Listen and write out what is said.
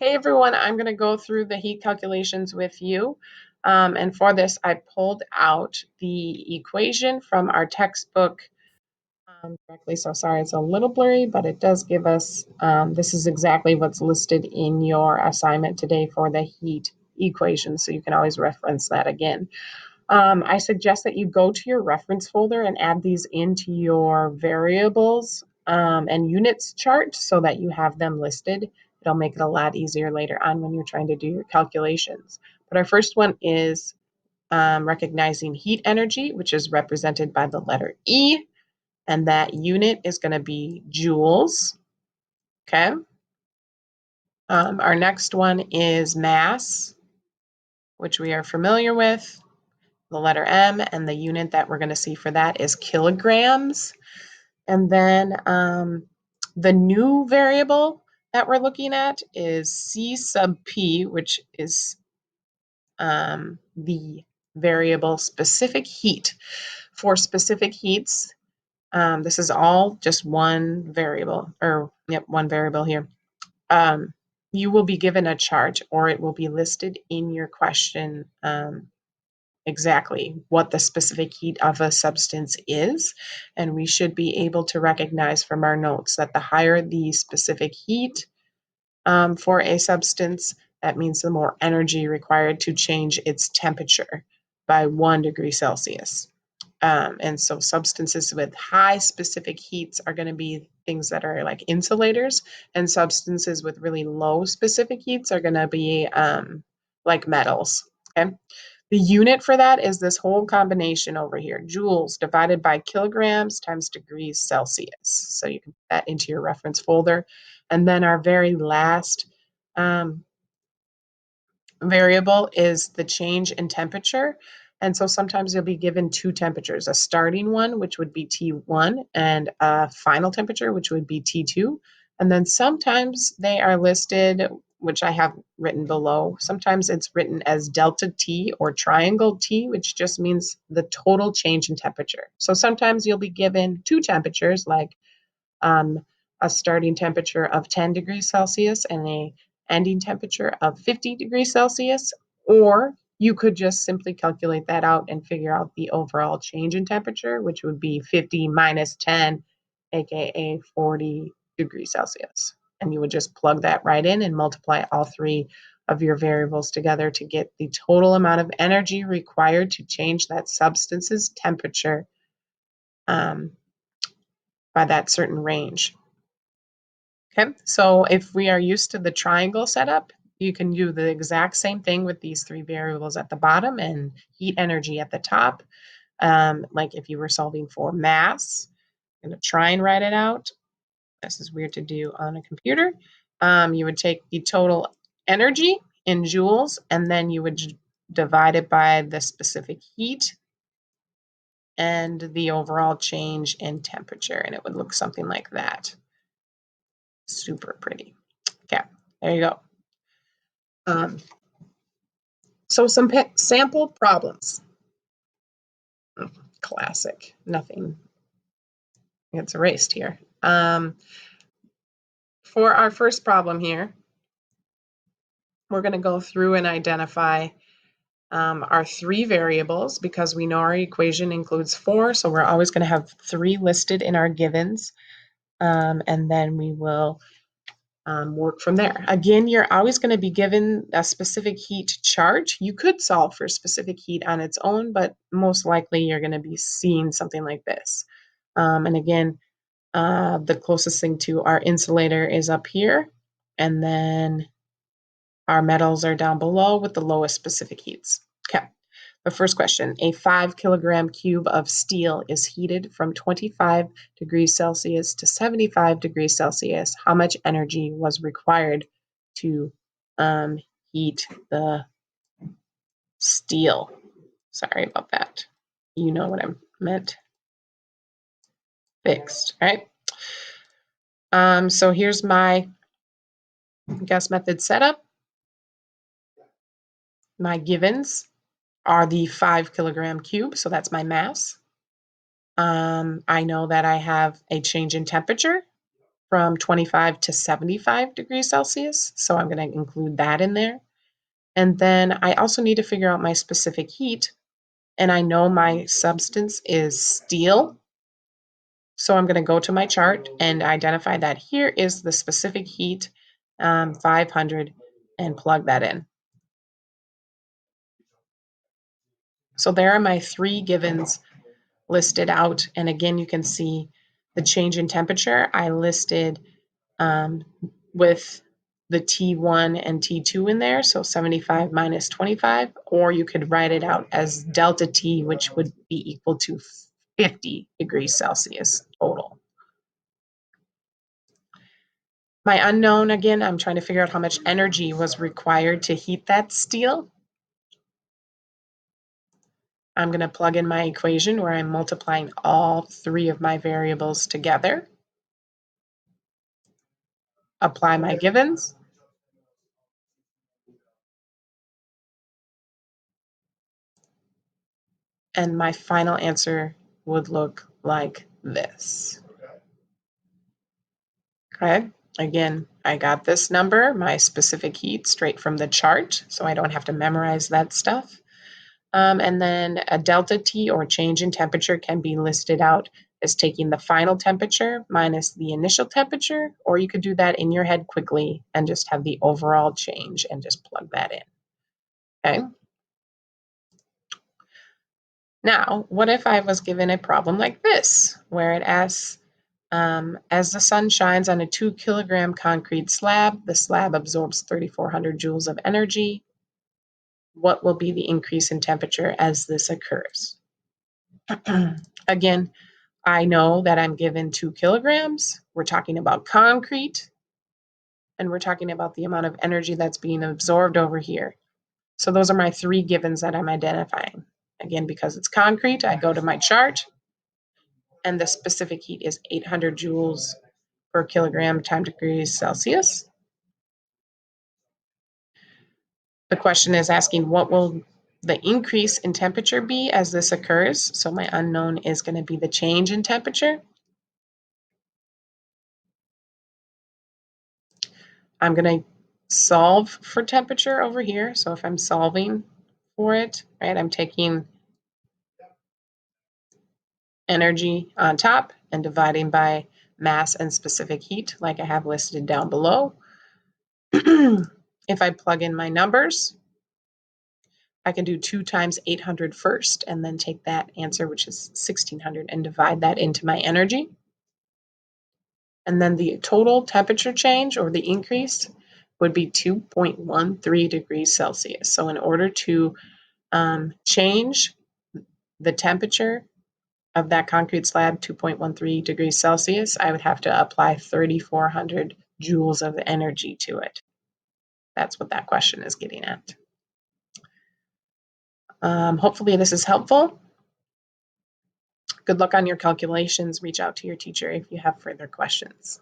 Hey everyone, I'm going to go through the heat calculations with you. And for this, I pulled out the equation from our textbook directly. So sorry, it's a little blurry, but it does give us, this is exactly what's listed in your assignment today for the heat equation. So you can always reference that again. I suggest that you go to your reference folder and add these into your variables and units chart so that you have them listed. It'll make it a lot easier later on when you're trying to do your calculations. But our first one is recognizing heat energy, which is represented by the letter E, and that unit is going to be joules. Okay. Our next one is mass, which we are familiar with, the letter M, and the unit that we're going to see for that is kilograms. And then the new variable that we're looking at is C sub P, which is the variable specific heat. For specific heats, this is all just one variable, or yep, one variable here. You will be given a chart, or it will be listed in your question exactly what the specific heat of a substance is. And we should be able to recognize from our notes that the higher the specific heat for a substance, that means the more energy required to change its temperature by 1 degree Celsius. And so substances with high specific heats are going to be things that are like insulators, and substances with really low specific heats are going to be like metals. Okay. The unit for that is this whole combination over here, joules divided by kilograms times degrees Celsius. So you can put that into your reference folder. And then our very last variable is the change in temperature. And so sometimes you'll be given two temperatures, a starting one, which would be T1, and a final temperature, which would be T2. And then sometimes they are listed, which I have written below. Sometimes it's written as delta T or triangle T, which just means the total change in temperature. So sometimes you'll be given two temperatures, like a starting temperature of 10 degrees Celsius and a ending temperature of 50 degrees Celsius, or you could just simply calculate that out and figure out the overall change in temperature, which would be 50 minus 10, aka 40 degrees Celsius. And you would just plug that right in and multiply all three of your variables together to get the total amount of energy required to change that substance's temperature by that certain range. Okay, so if we are used to the triangle setup, you can do the exact same thing with these three variables at the bottom and heat energy at the top. Like if you were solving for mass, I'm going to try and write it out. This is weird to do on a computer. You would take the total energy in joules, and then you would divide it by the specific heat and the overall change in temperature, and it would look something like that. Super pretty. Okay, there you go. So some sample problems. Classic. Nothing gets erased here. For our first problem here, we're going to go through and identify our three variables because we know our equation includes four, so we're always going to have three listed in our givens, and then we will work from there. Again, you're always going to be given a specific heat chart. You could solve for specific heat on its own, but most likely you're going to be seeing something like this. And again, the closest thing to our insulator is up here, and then our metals are down below with the lowest specific heats. Okay. The first question, a 5 kilogram cube of steel is heated from 25 degrees Celsius to 75 degrees Celsius. How much energy was required to heat the steel? Sorry about that. You know what I meant. Fixed, right? So here's my guess method setup. My givens are the 5 kilogram cube, so that's my mass. I know that I have a change in temperature, from 25 to 75 degrees Celsius. So I'm going to include that in there. And then I also need to figure out my specific heat. And I know my substance is steel. So I'm going to go to my chart and identify that here is the specific heat, 500, and plug that in. So there are my three givens listed out. And again, you can see the change in temperature. I listed with the T1 and T2 in there, so 75 minus 25, or you could write it out as delta T, which would be equal to 50 degrees Celsius total. My unknown, again, I'm trying to figure out how much energy was required to heat that steel. I'm going to plug in my equation where I'm multiplying all three of my variables together. Apply my givens. And my final answer would look like this. Okay, again, I got this number, my specific heat, straight from the chart, so I don't have to memorize that stuff. And then a delta T, or change in temperature, can be listed out as taking the final temperature minus the initial temperature, or you could do that in your head quickly and just have the overall change and just plug that in. Okay. Now, what if I was given a problem like this, where it asks, as the sun shines on a 2 kilogram concrete slab, the slab absorbs 3,400 joules of energy. What will be the increase in temperature as this occurs? Again, I know that I'm given 2 kilograms. We're talking about concrete, and we're talking about the amount of energy that's being absorbed over here. So those are my three givens that I'm identifying. Again, because it's concrete, I go to my chart, and the specific heat is 800 joules per kilogram times degrees Celsius. The question is asking, what will the increase in temperature be as this occurs? So my unknown is going to be the change in temperature. I'm going to solve for temperature over here. So if I'm solving for it, right, I'm taking energy on top and dividing by mass and specific heat, like I have listed down below. If I plug in my numbers, I can do 2 times 800 first, and then take that answer, which is 1,600, and divide that into my energy. And then the total temperature change, or the increase, would be 2.13 degrees Celsius. So in order to change the temperature of that concrete slab 2.13 degrees Celsius, I would have to apply 3,400 joules of energy to it. That's what that question is getting at. Hopefully this is helpful. Good luck on your calculations. Reach out to your teacher if you have further questions.